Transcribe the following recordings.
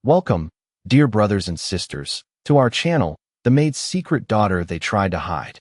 Welcome, dear brothers and sisters, to our channel, The Maid's Secret Daughter They Tried to Hide.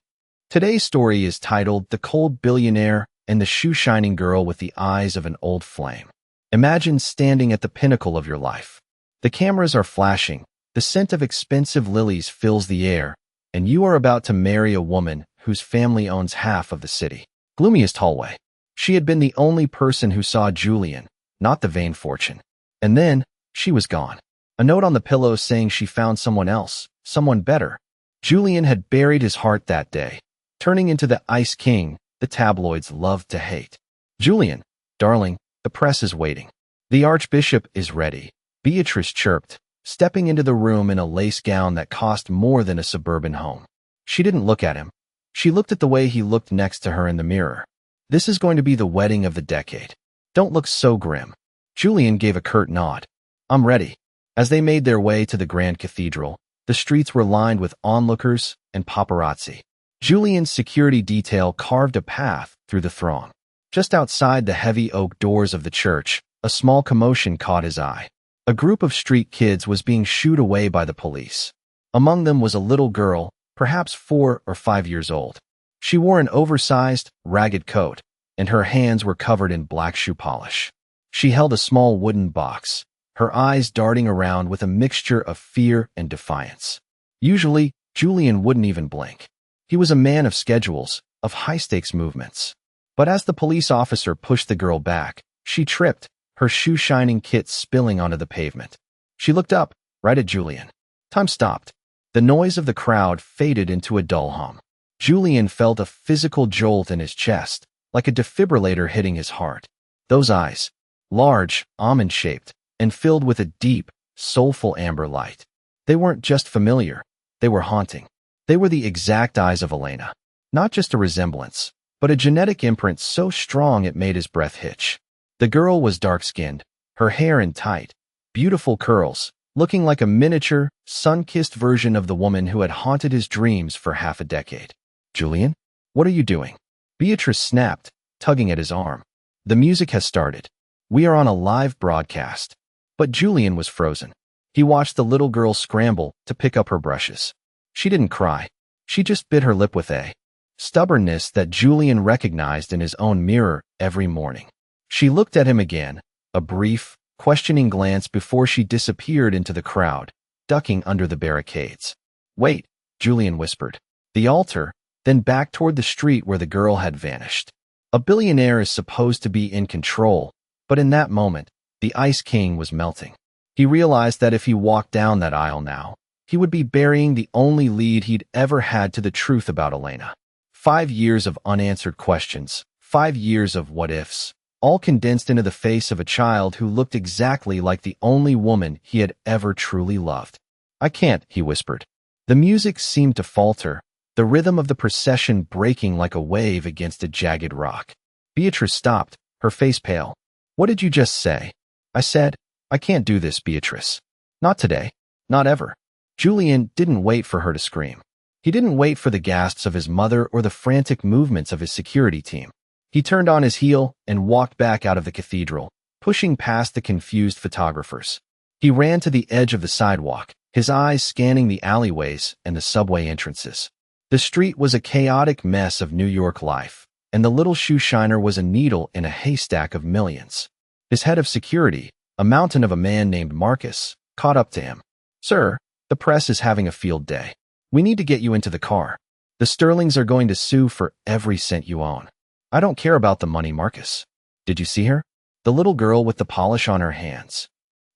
Today's story is titled The Cold Billionaire and the Shoe-Shining Girl with the Eyes of an Old Flame. Imagine standing at the pinnacle of your life. The cameras are flashing, the scent of expensive lilies fills the air, and you are about to marry a woman whose family owns half of the city. Gloomiest hallway. She had been the only person who saw Julian, not the vain fortune. And then, she was gone. A note on the pillow saying she found someone else, someone better. Julian had buried his heart that day, turning into the Ice King the tabloids loved to hate. Julian, darling, the press is waiting. The Archbishop is ready, Beatrice chirped, stepping into the room in a lace gown that cost more than a suburban home. She didn't look at him. She looked at the way he looked next to her in the mirror. This is going to be the wedding of the decade. Don't look so grim. Julian gave a curt nod. I'm ready. As they made their way to the Grand Cathedral, the streets were lined with onlookers and paparazzi. Julian's security detail carved a path through the throng. Just outside the heavy oak doors of the church, a small commotion caught his eye. A group of street kids was being shooed away by the police. Among them was a little girl, perhaps 4 or 5 years old. She wore an oversized, ragged coat, and her hands were covered in black shoe polish. She held a small wooden box, her eyes darting around with a mixture of fear and defiance. Usually, Julian wouldn't even blink. He was a man of schedules, of high-stakes movements. But as the police officer pushed the girl back, she tripped, her shoe-shining kit spilling onto the pavement. She looked up, right at Julian. Time stopped. The noise of the crowd faded into a dull hum. Julian felt a physical jolt in his chest, like a defibrillator hitting his heart. Those eyes, large, almond-shaped, and filled with a deep, soulful amber light. They weren't just familiar, they were haunting. They were the exact eyes of Elena. Not just a resemblance, but a genetic imprint so strong it made his breath hitch. The girl was dark-skinned, her hair in tight, beautiful curls, looking like a miniature, sun-kissed version of the woman who had haunted his dreams for half a decade. Julian? What are you doing? Beatrice snapped, tugging at his arm. The music has started. We are on a live broadcast. But Julian was frozen. He watched the little girl scramble to pick up her brushes. She didn't cry. She just bit her lip with a stubbornness that Julian recognized in his own mirror every morning. She looked at him again, a brief, questioning glance before she disappeared into the crowd, ducking under the barricades. Wait, Julian whispered. The altar, then back toward the street where the girl had vanished. A billionaire is supposed to be in control, but in that moment, the Ice King was melting. He realized that if he walked down that aisle now, he would be burying the only lead he'd ever had to the truth about Elena. 5 years of unanswered questions, 5 years of what-ifs, all condensed into the face of a child who looked exactly like the only woman he had ever truly loved. I can't, he whispered. The music seemed to falter, the rhythm of the procession breaking like a wave against a jagged rock. Beatrice stopped, her face pale. What did you just say? I said, I can't do this, Beatrice. Not today. Not ever. Julian didn't wait for her to scream. He didn't wait for the gasps of his mother or the frantic movements of his security team. He turned on his heel and walked back out of the cathedral, pushing past the confused photographers. He ran to the edge of the sidewalk, his eyes scanning the alleyways and the subway entrances. The street was a chaotic mess of New York life, and the little shoe shiner was a needle in a haystack of millions. His head of security, a mountain of a man named Marcus, caught up to him. Sir, the press is having a field day. We need to get you into the car. The Sterlings are going to sue for every cent you own. I don't care about the money, Marcus. Did you see her? The little girl with the polish on her hands.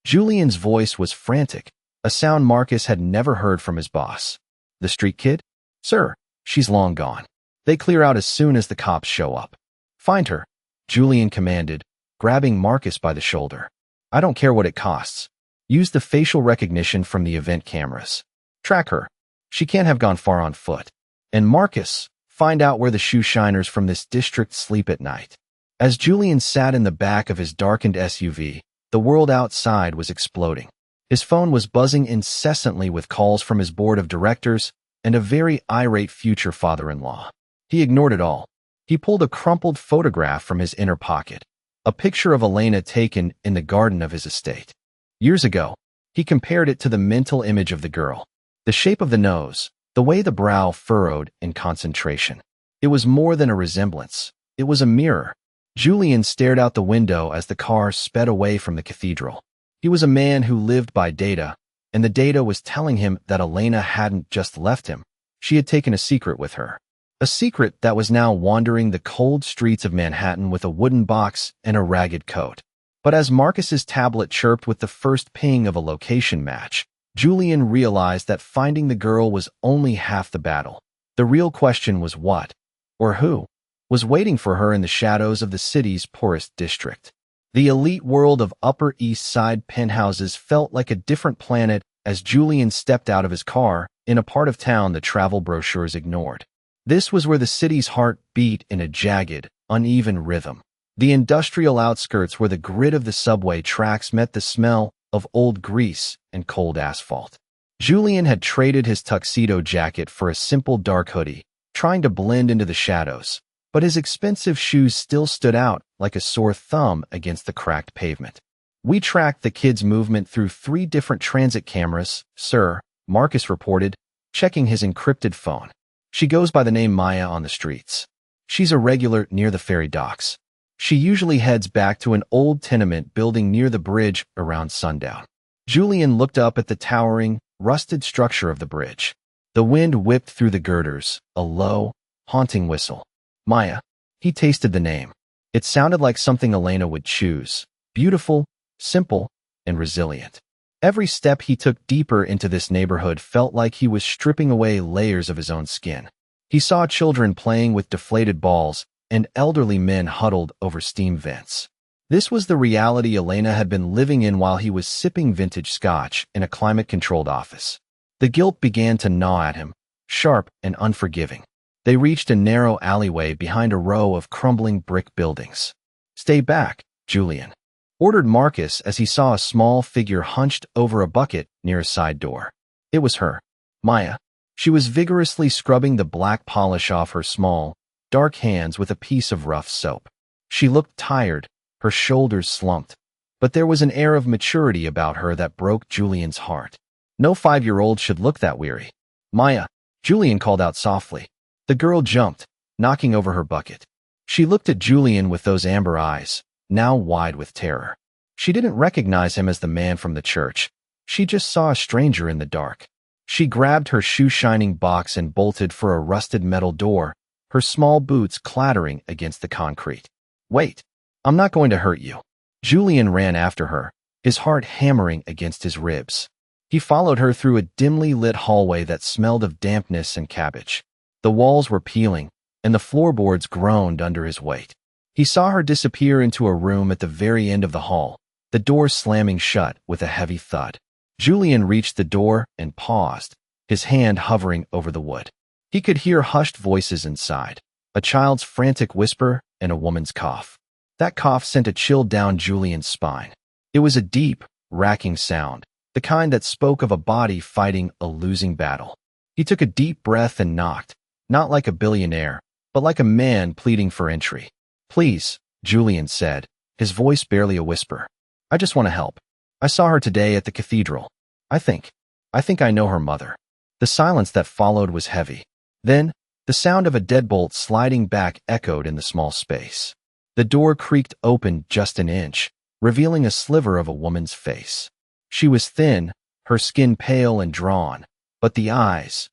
Julian's voice was frantic, a sound Marcus had never heard from his boss. The street kid? Sir, she's long gone. They clear out as soon as the cops show up. Find her, Julian commanded, grabbing Marcus by the shoulder. I don't care what it costs. Use the facial recognition from the event cameras. Track her. She can't have gone far on foot. And Marcus, find out where the shoe shiners from this district sleep at night. As Julian sat in the back of his darkened SUV, the world outside was exploding. His phone was buzzing incessantly with calls from his board of directors and a very irate future father-in-law. He ignored it all. He pulled a crumpled photograph from his inner pocket, a picture of Elena taken in the garden of his estate. Years ago, He compared it to the mental image of the girl. The shape of the nose, the way the brow furrowed in concentration. It was more than a resemblance. It was a mirror. Julian stared out the window as the car sped away from the cathedral. He was a man who lived by data, and the data was telling him that Elena hadn't just left him. She had taken a secret with her. A secret that was now wandering the cold streets of Manhattan with a wooden box and a ragged coat. But as Marcus's tablet chirped with the first ping of a location match, Julian realized that finding the girl was only half the battle. The real question was what, or who, was waiting for her in the shadows of the city's poorest district. The elite world of Upper East Side penthouses felt like a different planet as Julian stepped out of his car in a part of town the travel brochures ignored. This was where the city's heart beat in a jagged, uneven rhythm. The industrial outskirts where the grit of the subway tracks met the smell of old grease and cold asphalt. Julian had traded his tuxedo jacket for a simple dark hoodie, trying to blend into the shadows, but his expensive shoes still stood out like a sore thumb against the cracked pavement. "We tracked the kid's movement through 3 different transit cameras, sir," Marcus reported, checking his encrypted phone. "She goes by the name Maya on the streets. She's a regular near the ferry docks. She usually heads back to an old tenement building near the bridge around sundown." Julian looked up at the towering, rusted structure of the bridge. The wind whipped through the girders, a low, haunting whistle. Maya. He tasted the name. It sounded like something Elena would choose. Beautiful, simple, and resilient. Every step he took deeper into this neighborhood felt like he was stripping away layers of his own skin. He saw children playing with deflated balls and elderly men huddled over steam vents. This was the reality Elena had been living in while he was sipping vintage scotch in a climate-controlled office. The guilt began to gnaw at him, sharp and unforgiving. They reached a narrow alleyway behind a row of crumbling brick buildings. "Stay back, Julian," ordered Marcus as he saw a small figure hunched over a bucket near a side door. It was her, Maya. She was vigorously scrubbing the black polish off her small, dark hands with a piece of rough soap. She looked tired, her shoulders slumped, but there was an air of maturity about her that broke Julian's heart. No 5-year-old should look that weary. "Maya," Julian called out softly. The girl jumped, knocking over her bucket. She looked at Julian with those amber eyes, now wide with terror. She didn't recognize him as the man from the church. She just saw a stranger in the dark. She grabbed her shoe-shining box and bolted for a rusted metal door, her small boots clattering against the concrete. "Wait, I'm not going to hurt you." Julian ran after her, his heart hammering against his ribs. He followed her through a dimly lit hallway that smelled of dampness and cabbage. The walls were peeling, and the floorboards groaned under his weight. He saw her disappear into a room at the very end of the hall, the door slamming shut with a heavy thud. Julian reached the door and paused, his hand hovering over the wood. He could hear hushed voices inside, a child's frantic whisper and a woman's cough. That cough sent a chill down Julian's spine. It was a deep, racking sound, the kind that spoke of a body fighting a losing battle. He took a deep breath and knocked, not like a billionaire, but like a man pleading for entry. "Please," Julian said, his voice barely a whisper. "I just want to help. I saw her today at the cathedral. I think I know her mother." The silence that followed was heavy. Then, the sound of a deadbolt sliding back echoed in the small space. The door creaked open just an inch, revealing a sliver of a woman's face. She was thin, her skin pale and drawn, but the eyes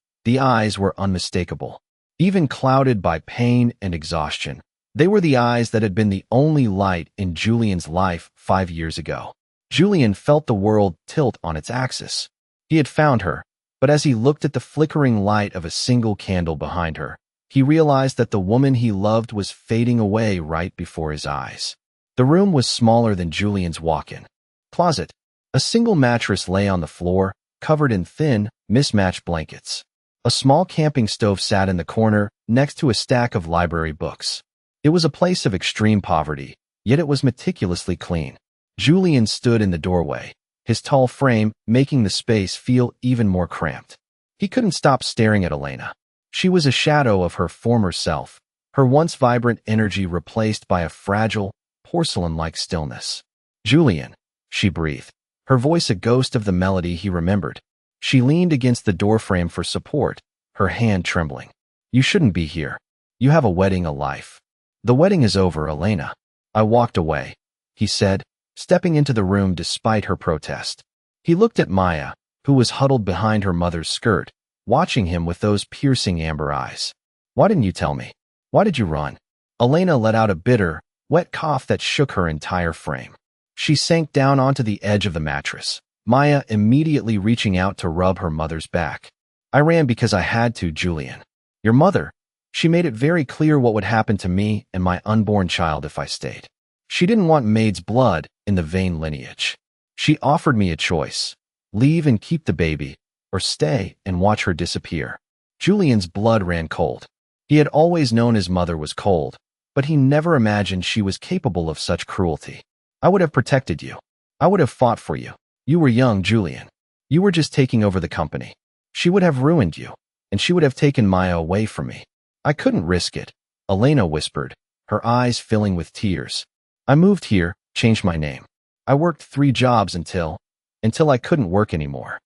were unmistakable. Even clouded by pain and exhaustion, they were the eyes that had been the only light in Julian's life 5 years ago. Julian felt the world tilt on its axis. He had found her, but as he looked at the flickering light of a single candle behind her, he realized that the woman he loved was fading away right before his eyes. The room was smaller than Julian's walk-in closet. A single mattress lay on the floor, covered in thin, mismatched blankets. A small camping stove sat in the corner, next to a stack of library books. It was a place of extreme poverty, yet it was meticulously clean. Julian stood in the doorway, his tall frame making the space feel even more cramped. He couldn't stop staring at Elena. She was a shadow of her former self, her once vibrant energy replaced by a fragile, porcelain-like stillness. "Julian," she breathed, her voice a ghost of the melody he remembered. She leaned against the doorframe for support, her hand trembling. You shouldn't be here. You have a wedding, a life. The wedding is over, Elena. I walked away, he said, stepping into the room despite her protest. He looked at Maya, who was huddled behind her mother's skirt, watching him with those piercing amber eyes. Why didn't you tell me? Why did you run? Elena let out a bitter, wet cough that shook her entire frame. She sank down onto the edge of the mattress, Maya immediately reaching out to rub her mother's back. I ran because I had to, Julian. Your mother. She made it very clear what would happen to me and my unborn child if I stayed. She didn't want Maid's blood in the Vane lineage. She offered me a choice. Leave and keep the baby, or stay and watch her disappear. Julian's blood ran cold. He had always known his mother was cold, but he never imagined she was capable of such cruelty. I would have protected you. I would have fought for you. You were young, Julian. You were just taking over the company. She would have ruined you, and she would have taken Maya away from me. I couldn't risk it, Elena whispered, her eyes filling with tears. I moved here, changed my name. I worked 3 jobs until I couldn't work anymore.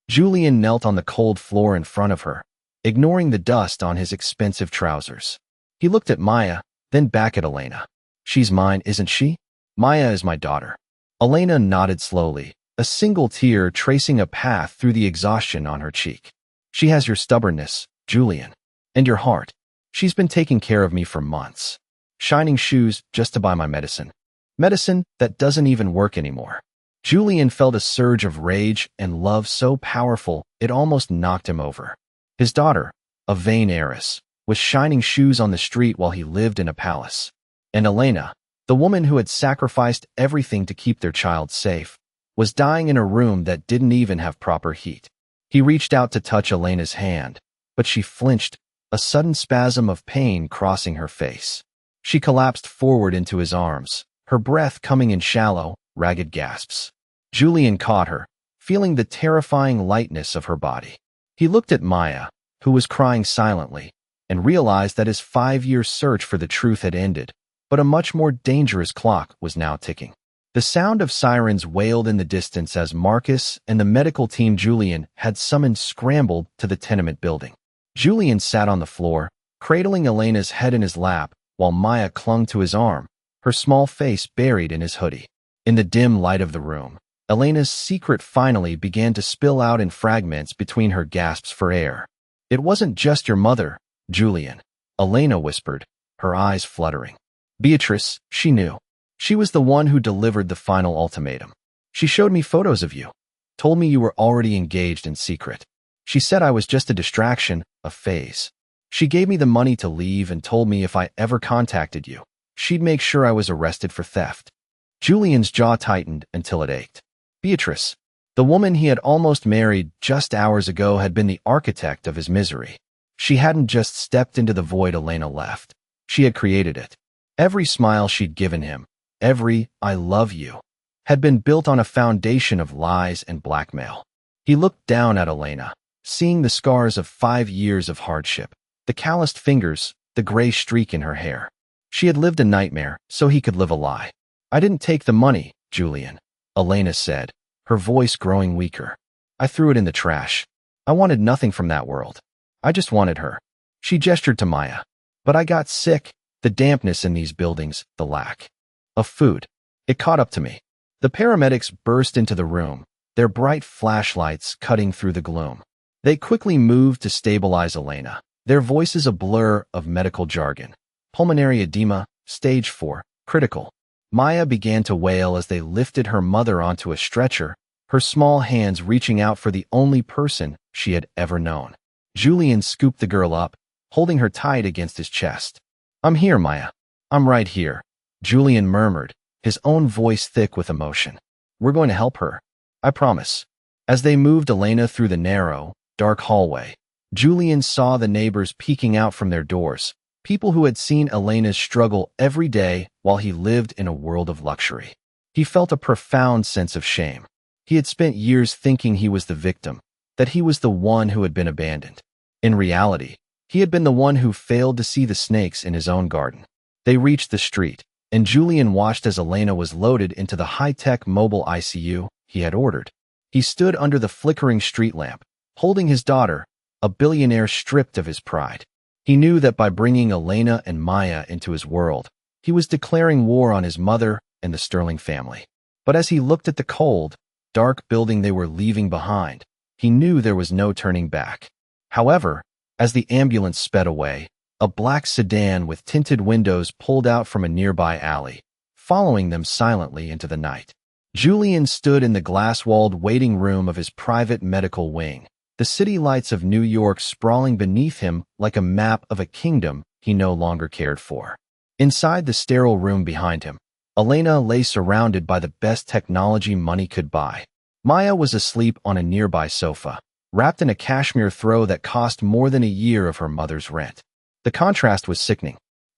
Julian knelt on the cold floor in front of her, ignoring the dust on his expensive trousers. He looked at Maya, then back at Elena. She's mine, isn't she? Maya is my daughter. Elena nodded slowly, a single tear tracing a path through the exhaustion on her cheek. She has your stubbornness, Julian, and your heart. She's been taking care of me for months. Shining shoes just to buy my medicine. Medicine that doesn't even work anymore. Julian felt a surge of rage and love so powerful it almost knocked him over. His daughter, a vain heiress, was shining shoes on the street while he lived in a palace. And Elena, the woman who had sacrificed everything to keep their child safe, was dying in a room that didn't even have proper heat. He reached out to touch Elena's hand, but she flinched, a sudden spasm of pain crossing her face. She collapsed forward into his arms, her breath coming in shallow, ragged gasps. Julian caught her, feeling the terrifying lightness of her body. He looked at Maya, who was crying silently, and realized that his 5-year search for the truth had ended, but a much more dangerous clock was now ticking. The sound of sirens wailed in the distance as Marcus and the medical team Julian had summoned scrambled to the tenement building. Julian sat on the floor, cradling Elena's head in his lap, while Maya clung to his arm, her small face buried in his hoodie. In the dim light of the room, Elena's secret finally began to spill out in fragments between her gasps for air. It wasn't just your mother, Julian, Elena whispered, her eyes fluttering. Beatrice, she knew. She was the one who delivered the final ultimatum. She showed me photos of you, told me you were already engaged in secret. She said I was just a distraction, a phase. She gave me the money to leave and told me if I ever contacted you, she'd make sure I was arrested for theft. Julian's jaw tightened until it ached. Beatrice, the woman he had almost married just hours ago, had been the architect of his misery. She hadn't just stepped into the void Elena left. She had created it. Every smile she'd given him, every "I love you," had been built on a foundation of lies and blackmail. He looked down at Elena, seeing the scars of 5 years of hardship, the calloused fingers, the gray streak in her hair. She had lived a nightmare, so he could live a lie. I didn't take the money, Julian, Elena said, her voice growing weaker. I threw it in the trash. I wanted nothing from that world. I just wanted her. She gestured to Maya. But I got sick, the dampness in these buildings, the lack of food. It caught up to me. The paramedics burst into the room, their bright flashlights cutting through the gloom. They quickly moved to stabilize Elena, their voices a blur of medical jargon. Pulmonary edema, stage 4, critical. Maya began to wail as they lifted her mother onto a stretcher, her small hands reaching out for the only person she had ever known. Julian scooped the girl up, holding her tight against his chest. I'm here, Maya. I'm right here, Julian murmured, his own voice thick with emotion. We're going to help her. I promise. As they moved Elena through the narrow, dark hallway, Julian saw the neighbors peeking out from their doors, people who had seen Elena's struggle every day while he lived in a world of luxury. He felt a profound sense of shame. He had spent years thinking he was the victim, that he was the one who had been abandoned. In reality, he had been the one who failed to see the snakes in his own garden. They reached the street, and Julian watched as Elena was loaded into the high-tech mobile ICU he had ordered. He stood under the flickering street lamp, holding his daughter, a billionaire stripped of his pride. He knew that by bringing Elena and Maya into his world, he was declaring war on his mother and the Sterling family. But as he looked at the cold, dark building they were leaving behind, he knew there was no turning back. However, as the ambulance sped away, a black sedan with tinted windows pulled out from a nearby alley, following them silently into the night. Julian stood in the glass-walled waiting room of his private medical wing, the city lights of New York sprawling beneath him like a map of a kingdom he no longer cared for. Inside the sterile room behind him, Elena lay surrounded by the best technology money could buy. Maya was asleep on a nearby sofa, wrapped in a cashmere throw that cost more than a year of her mother's rent. The contrast was sickening.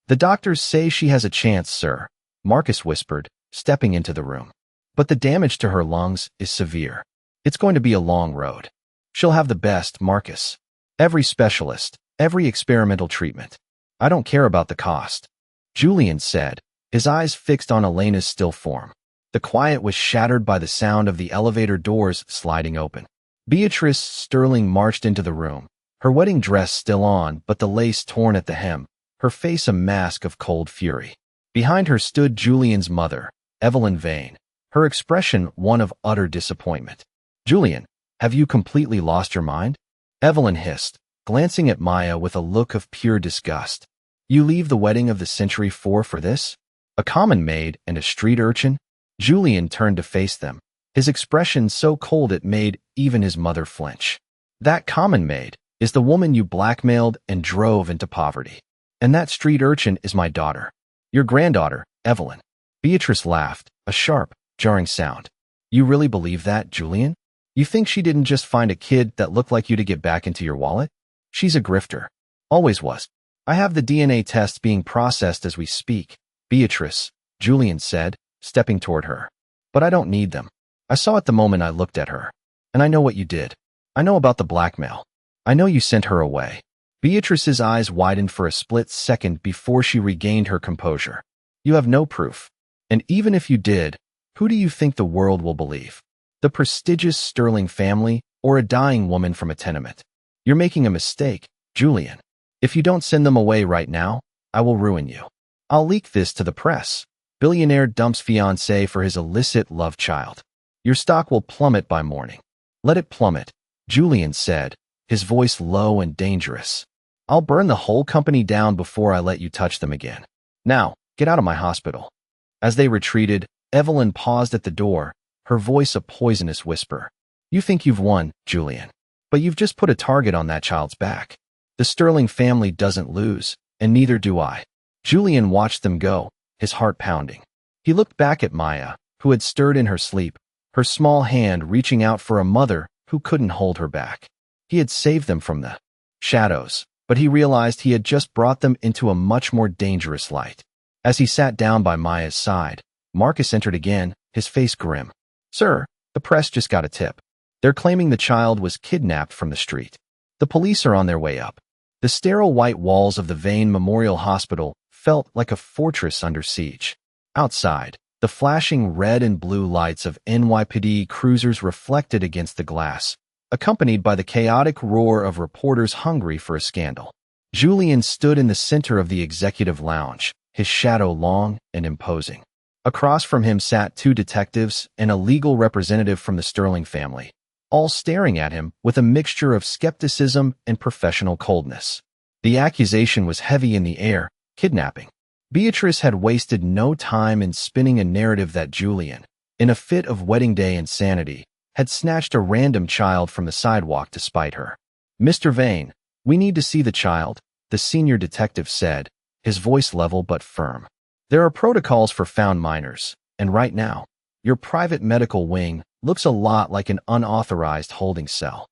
"The doctors say she has a chance, sir," Marcus whispered, stepping into the room. "But the damage to her lungs is severe. It's going to be a long road. She'll have the best, Marcus. Every specialist, every experimental treatment. I don't care about the cost," Julian said, his eyes fixed on Elena's still form. The quiet was shattered by the sound of the elevator doors sliding open. Beatrice Sterling marched into the room, her wedding dress still on but the lace torn at the hem, her face a mask of cold fury. Behind her stood Julian's mother, Evelyn Vane, her expression one of utter disappointment. "Julian, have you completely lost your mind?" Evelyn hissed, glancing at Maya with a look of pure disgust. "You leave the wedding of the century for this? A common maid and a street urchin?" Julian turned to face them, his expression so cold it made even his mother flinch. "That common maid is the woman you blackmailed and drove into poverty. And that street urchin is my daughter. Your granddaughter, Evelyn." Beatrice laughed, a sharp, jarring sound. "You really believe that, Julian? You think she didn't just find a kid that looked like you to get back into your wallet? She's a grifter. Always was. I have the DNA tests being processed as we speak." "Beatrice," Julian said, stepping toward her. "But I don't need them. I saw it the moment I looked at her. And I know what you did. I know about the blackmail. I know you sent her away." Beatrice's eyes widened for a split second before she regained her composure. "You have no proof. And even if you did, who do you think the world will believe? The prestigious Sterling family or a dying woman from a tenement? You're making a mistake, Julian. If you don't send them away right now, I will ruin you. I'll leak this to the press. Billionaire dumps fiancé for his illicit love child. Your stock will plummet by morning." "Let it plummet," Julian said, his voice low and dangerous. "I'll burn the whole company down before I let you touch them again. Now, get out of my hospital." As they retreated, Evelyn paused at the door, her voice a poisonous whisper. "You think you've won, Julian. But you've just put a target on that child's back. The Sterling family doesn't lose, and neither do I." Julian watched them go, his heart pounding. He looked back at Maya, who had stirred in her sleep, her small hand reaching out for a mother who couldn't hold her back. He had saved them from the shadows, but he realized he had just brought them into a much more dangerous light. As he sat down by Maya's side, Marcus entered again, his face grim. "Sir, the press just got a tip. They're claiming the child was kidnapped from the street. The police are on their way up." The sterile white walls of the Vane Memorial Hospital felt like a fortress under siege. Outside, the flashing red and blue lights of NYPD cruisers reflected against the glass, accompanied by the chaotic roar of reporters hungry for a scandal. Julian stood in the center of the executive lounge, his shadow long and imposing. Across from him sat two detectives and a legal representative from the Sterling family, all staring at him with a mixture of skepticism and professional coldness. The accusation was heavy in the air: kidnapping. Beatrice had wasted no time in spinning a narrative that Julian, in a fit of wedding day insanity, had snatched a random child from the sidewalk to spite her. "Mr. Vane, we need to see the child," the senior detective said, his voice level but firm. "There are protocols for found minors, and right now, your private medical wing looks a lot like an unauthorized holding cell."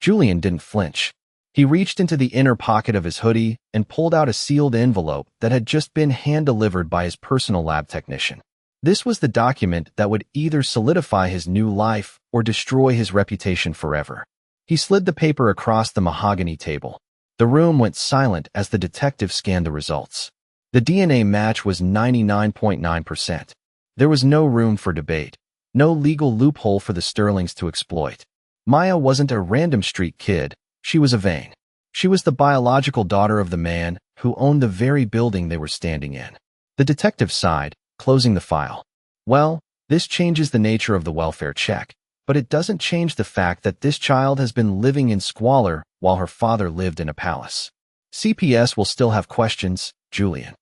Julian didn't flinch. He reached into the inner pocket of his hoodie and pulled out a sealed envelope that had just been hand-delivered by his personal lab technician. This was the document that would either solidify his new life or destroy his reputation forever. He slid the paper across the mahogany table. The room went silent as the detective scanned the results. The DNA match was 99.9%. There was no room for debate. No legal loophole for the Sterlings to exploit. Maya wasn't a random street kid, she was a Vane. She was the biological daughter of the man who owned the very building they were standing in. The detective sighed, closing the file. Well, this changes the nature of the welfare check, but it doesn't change the fact that this child has been living in squalor while her father lived in a palace. CPS will still have questions, Julian.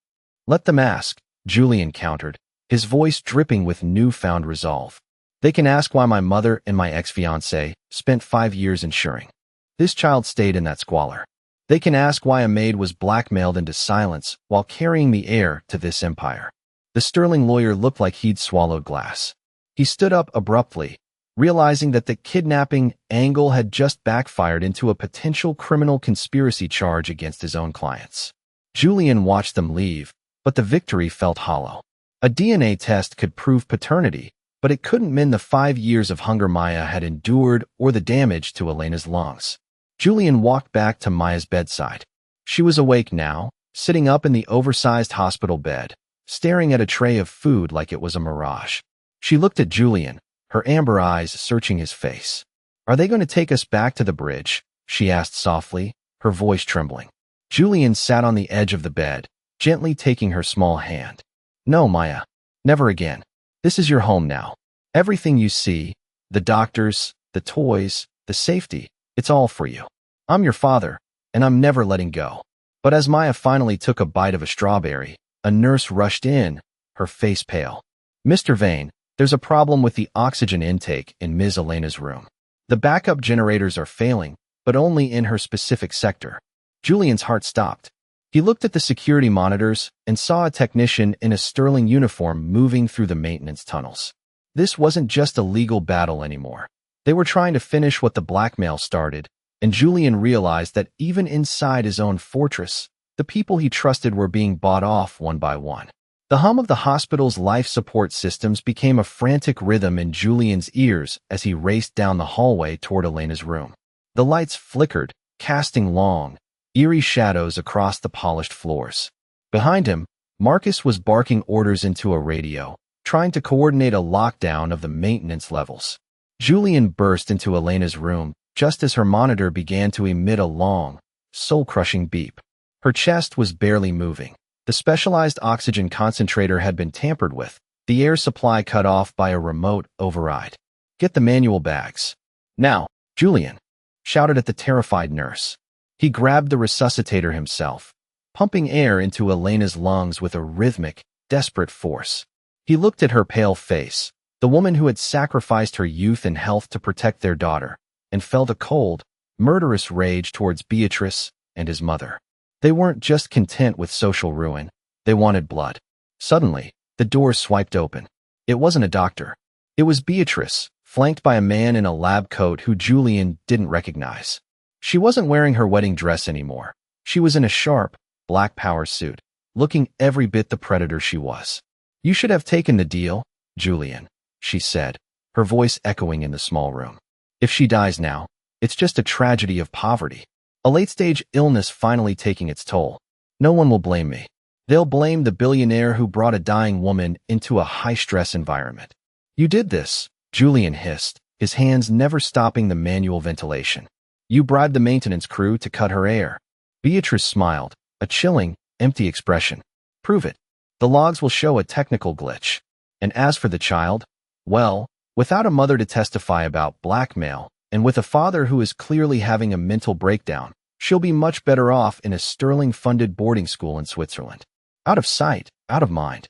Let them ask, Julian countered, his voice dripping with newfound resolve. They can ask why my mother and my ex-fiancé spent 5 years ensuring this child stayed in that squalor. They can ask why a maid was blackmailed into silence while carrying the heir to this empire. The Sterling lawyer looked like he'd swallowed glass. He stood up abruptly, realizing that the kidnapping angle had just backfired into a potential criminal conspiracy charge against his own clients. Julian watched them leave, but the victory felt hollow. A DNA test could prove paternity, but it couldn't mend the 5 years of hunger Maya had endured or the damage to Elena's lungs. Julian walked back to Maya's bedside. She was awake now, sitting up in the oversized hospital bed, staring at a tray of food like it was a mirage. She looked at Julian, her amber eyes searching his face. "Are they going to take us back to the bridge?" she asked softly, her voice trembling. Julian sat on the edge of the bed, gently taking her small hand. "No, Maya. Never again. This is your home now. Everything you see, the doctors, the toys, the safety, it's all for you. I'm your father, and I'm never letting go." But as Maya finally took a bite of a strawberry, a nurse rushed in, her face pale. "Mr. Vane, there's a problem with the oxygen intake in Ms. Elena's room. The backup generators are failing, but only in her specific sector." Julian's heart stopped. He looked at the security monitors and saw a technician in a Sterling uniform moving through the maintenance tunnels. This wasn't just a legal battle anymore. They were trying to finish what the blackmail started, and Julian realized that even inside his own fortress, the people he trusted were being bought off one by one. The hum of the hospital's life support systems became a frantic rhythm in Julian's ears as he raced down the hallway toward Elena's room. The lights flickered, casting long, eerie shadows across the polished floors. Behind him, Marcus was barking orders into a radio, trying to coordinate a lockdown of the maintenance levels. Julian burst into Elena's room just as her monitor began to emit a long, soul-crushing beep. Her chest was barely moving. The specialized oxygen concentrator had been tampered with, the air supply cut off by a remote override. "Get the manual bags. Now, Julian," shouted at the terrified nurse. He grabbed the resuscitator himself, pumping air into Elena's lungs with a rhythmic, desperate force. He looked at her pale face, the woman who had sacrificed her youth and health to protect their daughter, and felt a cold, murderous rage towards Beatrice and his mother. They weren't just content with social ruin, they wanted blood. Suddenly, the door swiped open. It wasn't a doctor. It was Beatrice, flanked by a man in a lab coat who Julian didn't recognize. She wasn't wearing her wedding dress anymore. She was in a sharp, black power suit, looking every bit the predator she was. "You should have taken the deal, Julian," she said, her voice echoing in the small room. "If she dies now, it's just a tragedy of poverty. A late-stage illness finally taking its toll. No one will blame me. They'll blame the billionaire who brought a dying woman into a high-stress environment." "You did this," Julian hissed, his hands never stopping the manual ventilation. "You bribed the maintenance crew to cut her air." Beatrice smiled, a chilling, empty expression. "Prove it. The logs will show a technical glitch. And as for the child, well, without a mother to testify about blackmail, and with a father who is clearly having a mental breakdown, she'll be much better off in a Sterling-funded boarding school in Switzerland. Out of sight, out of mind."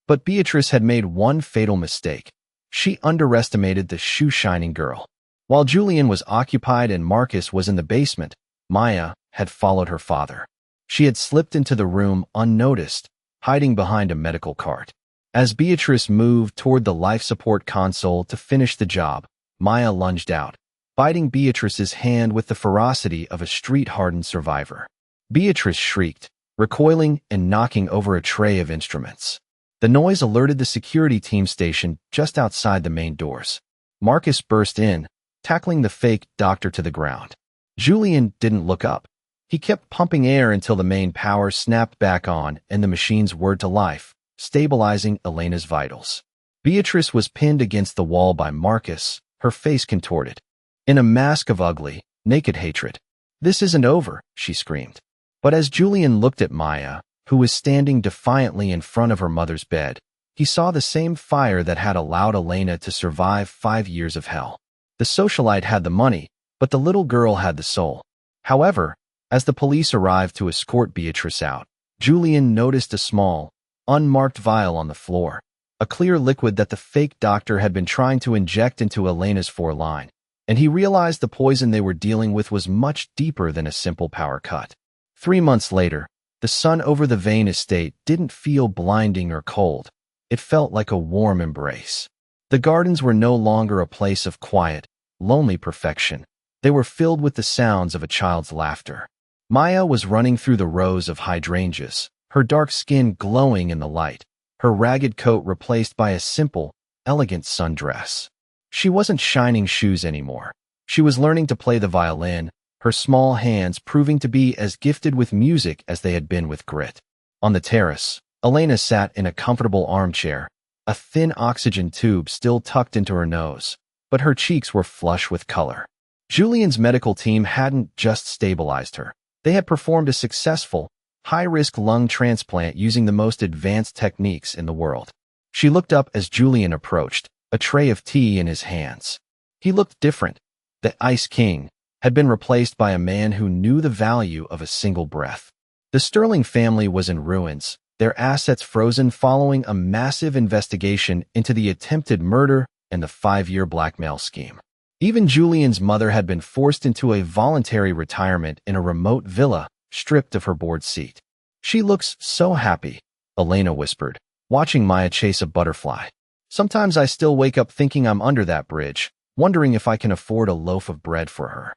But Beatrice had made one fatal mistake. She underestimated the shoe-shining girl. While Julian was occupied and Marcus was in the basement, Maya had followed her father. She had slipped into the room unnoticed, hiding behind a medical cart. As Beatrice moved toward the life support console to finish the job, Maya lunged out, biting Beatrice's hand with the ferocity of a street-hardened survivor. Beatrice shrieked, recoiling and knocking over a tray of instruments. The noise alerted the security team stationed just outside the main doors. Marcus burst in, tackling the fake doctor to the ground. Julian didn't look up. He kept pumping air until the main power snapped back on and the machines whirred to life, stabilizing Elena's vitals. Beatrice was pinned against the wall by Marcus, her face contorted, in a mask of ugly, naked hatred. "This isn't over," she screamed. But as Julian looked at Maya, who was standing defiantly in front of her mother's bed, he saw the same fire that had allowed Elena to survive 5 years of hell. The socialite had the money, but the little girl had the soul. However, as the police arrived to escort Beatrice out, Julian noticed a small, unmarked vial on the floor, a clear liquid that the fake doctor had been trying to inject into Elena's foreline, and he realized the poison they were dealing with was much deeper than a simple power cut. 3 months later, the sun over the Vane estate didn't feel blinding or cold. It felt like a warm embrace. The gardens were no longer a place of quiet, lonely perfection. They were filled with the sounds of a child's laughter. Maya was running through the rows of hydrangeas, her dark skin glowing in the light, her ragged coat replaced by a simple, elegant sundress. She wasn't shining shoes anymore. She was learning to play the violin, her small hands proving to be as gifted with music as they had been with grit. On the terrace, Elena sat in a comfortable armchair, a thin oxygen tube still tucked into her nose, but her cheeks were flush with color. Julian's medical team hadn't just stabilized her. They had performed a successful, high-risk lung transplant using the most advanced techniques in the world. She looked up as Julian approached, a tray of tea in his hands. He looked different. The Ice King had been replaced by a man who knew the value of a single breath. The Sterling family was in ruins, their assets frozen following a massive investigation into the attempted murder and the 5-year blackmail scheme. Even Julian's mother had been forced into a voluntary retirement in a remote villa, stripped of her board seat. "She looks so happy," Elena whispered, watching Maya chase a butterfly. "Sometimes I still wake up thinking I'm under that bridge, wondering if I can afford a loaf of bread for her."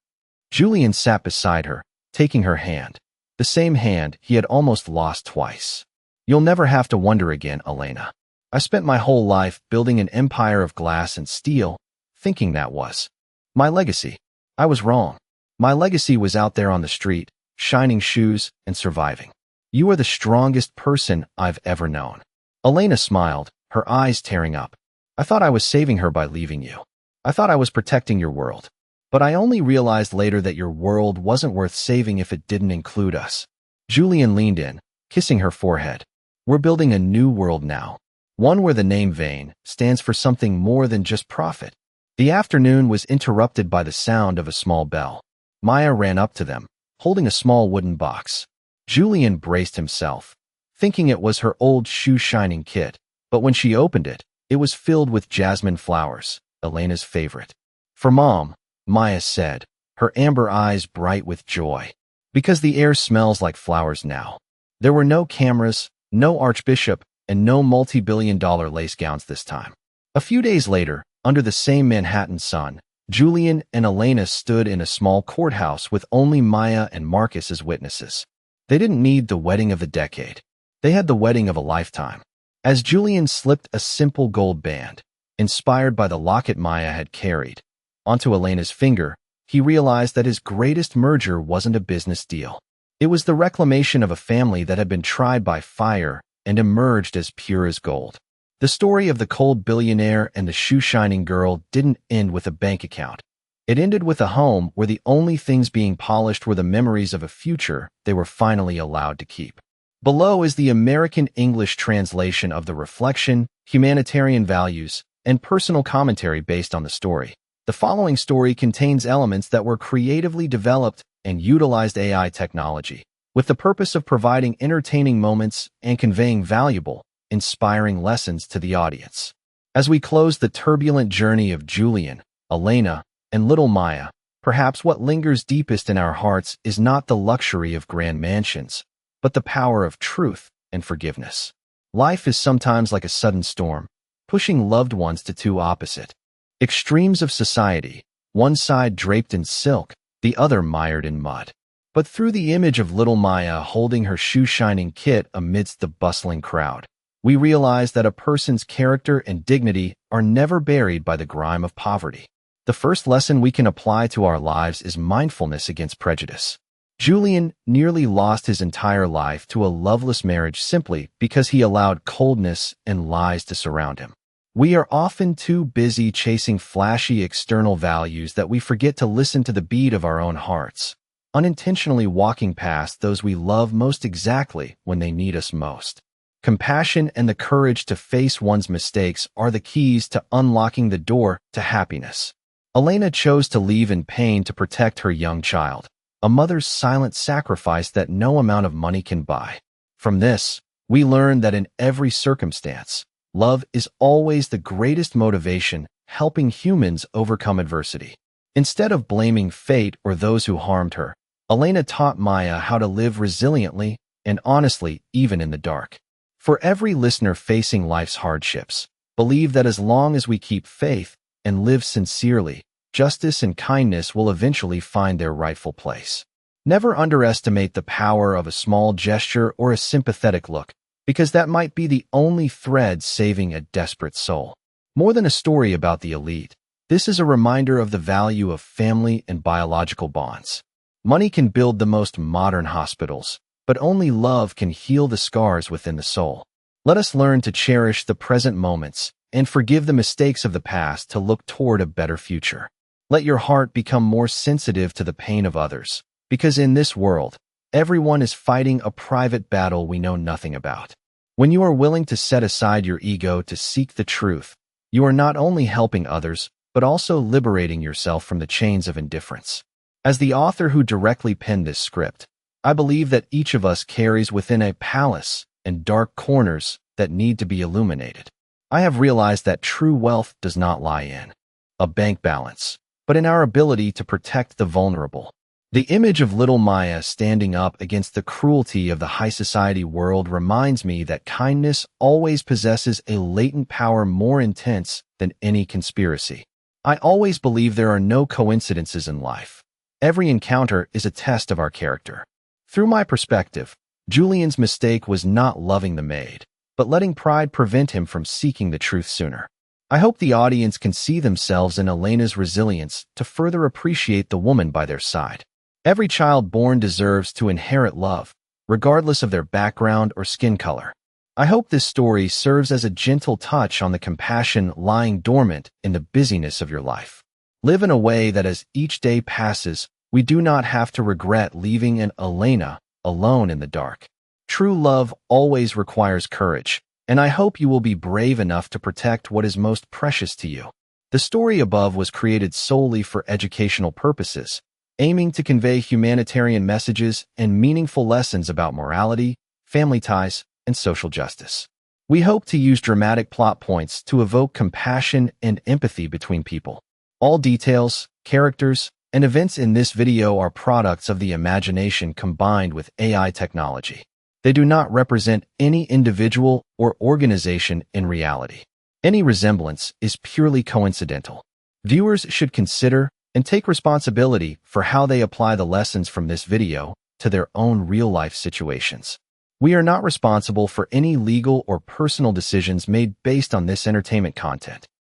Julian sat beside her, taking her hand, the same hand he had almost lost twice. "You'll never have to wonder again, Elena. I spent my whole life building an empire of glass and steel, thinking that was my legacy. I was wrong. My legacy was out there on the street, shining shoes and surviving. You are the strongest person I've ever known." Elena smiled, her eyes tearing up. "I thought I was saving her by leaving you. I thought I was protecting your world. But I only realized later that your world wasn't worth saving if it didn't include us." Julian leaned in, kissing her forehead. "We're building a new world now. One where the name Vane stands for something more than just profit." The afternoon was interrupted by the sound of a small bell. Maya ran up to them, holding a small wooden box. Julian braced himself, thinking it was her old shoe-shining kit, but when she opened it, it was filled with jasmine flowers, Elena's favorite. "For Mom," Maya said, her amber eyes bright with joy. "Because the air smells like flowers now." There were no cameras, no archbishop, and no multi-billion-dollar lace gowns this time. A few days later, under the same Manhattan sun, Julian and Elena stood in a small courthouse with only Maya and Marcus as witnesses. They didn't need the wedding of the decade. They had the wedding of a lifetime. As Julian slipped a simple gold band, inspired by the locket Maya had carried, onto Elena's finger, he realized that his greatest merger wasn't a business deal. It was the reclamation of a family that had been tried by fire and emerged as pure as gold. The story of the cold billionaire and the shoe-shining girl didn't end with a bank account. It ended with a home where the only things being polished were the memories of a future they were finally allowed to keep. Below is the American English translation of the reflection, humanitarian values, and personal commentary based on the story. The following story contains elements that were creatively developed and utilized AI technology, with the purpose of providing entertaining moments and conveying valuable, inspiring lessons to the audience. As we close the turbulent journey of Julian, Elena, and little Maya, perhaps what lingers deepest in our hearts is not the luxury of grand mansions, but the power of truth and forgiveness. Life is sometimes like a sudden storm, pushing loved ones to two opposite extremes of society, one side draped in silk, the other mired in mud. But through the image of little Maya holding her shoe-shining kit amidst the bustling crowd, we realize that a person's character and dignity are never buried by the grime of poverty. The first lesson we can apply to our lives is mindfulness against prejudice. Julian nearly lost his entire life to a loveless marriage simply because he allowed coldness and lies to surround him. We are often too busy chasing flashy external values that we forget to listen to the beat of our own hearts, unintentionally walking past those we love most exactly when they need us most. Compassion and the courage to face one's mistakes are the keys to unlocking the door to happiness. Elena chose to leave in pain to protect her young child, a mother's silent sacrifice that no amount of money can buy. From this, we learn that in every circumstance, love is always the greatest motivation, helping humans overcome adversity. Instead of blaming fate or those who harmed her, Elena taught Maya how to live resiliently and honestly even in the dark. For every listener facing life's hardships, believe that as long as we keep faith and live sincerely, justice and kindness will eventually find their rightful place. Never underestimate the power of a small gesture or a sympathetic look, because that might be the only thread saving a desperate soul. More than a story about the elite, this is a reminder of the value of family and biological bonds. Money can build the most modern hospitals, but only love can heal the scars within the soul. Let us learn to cherish the present moments and forgive the mistakes of the past to look toward a better future. Let your heart become more sensitive to the pain of others, because in this world, everyone is fighting a private battle we know nothing about. When you are willing to set aside your ego to seek the truth, you are not only helping others, but also liberating yourself from the chains of indifference. As the author who directly penned this script, I believe that each of us carries within a palace and dark corners that need to be illuminated. I have realized that true wealth does not lie in a bank balance, but in our ability to protect the vulnerable. The image of little Maya standing up against the cruelty of the high society world reminds me that kindness always possesses a latent power more intense than any conspiracy. I always believe there are no coincidences in life. Every encounter is a test of our character. Through my perspective, Julian's mistake was not loving the maid, but letting pride prevent him from seeking the truth sooner. I hope the audience can see themselves in Elena's resilience to further appreciate the woman by their side. Every child born deserves to inherit love, regardless of their background or skin color. I hope this story serves as a gentle touch on the compassion lying dormant in the busyness of your life. Live in a way that as each day passes, we do not have to regret leaving an Elena alone in the dark. True love always requires courage, and I hope you will be brave enough to protect what is most precious to you. The story above was created solely for educational purposes, aiming to convey humanitarian messages and meaningful lessons about morality, family ties, and social justice. We hope to use dramatic plot points to evoke compassion and empathy between people. All details, characters, and events in this video are products of the imagination combined with AI technology. They do not represent any individual or organization in reality. Any resemblance is purely coincidental. Viewers should consider and take responsibility for how they apply the lessons from this video to their own real-life situations. We are not responsible for any legal or personal decisions made based on this entertainment content.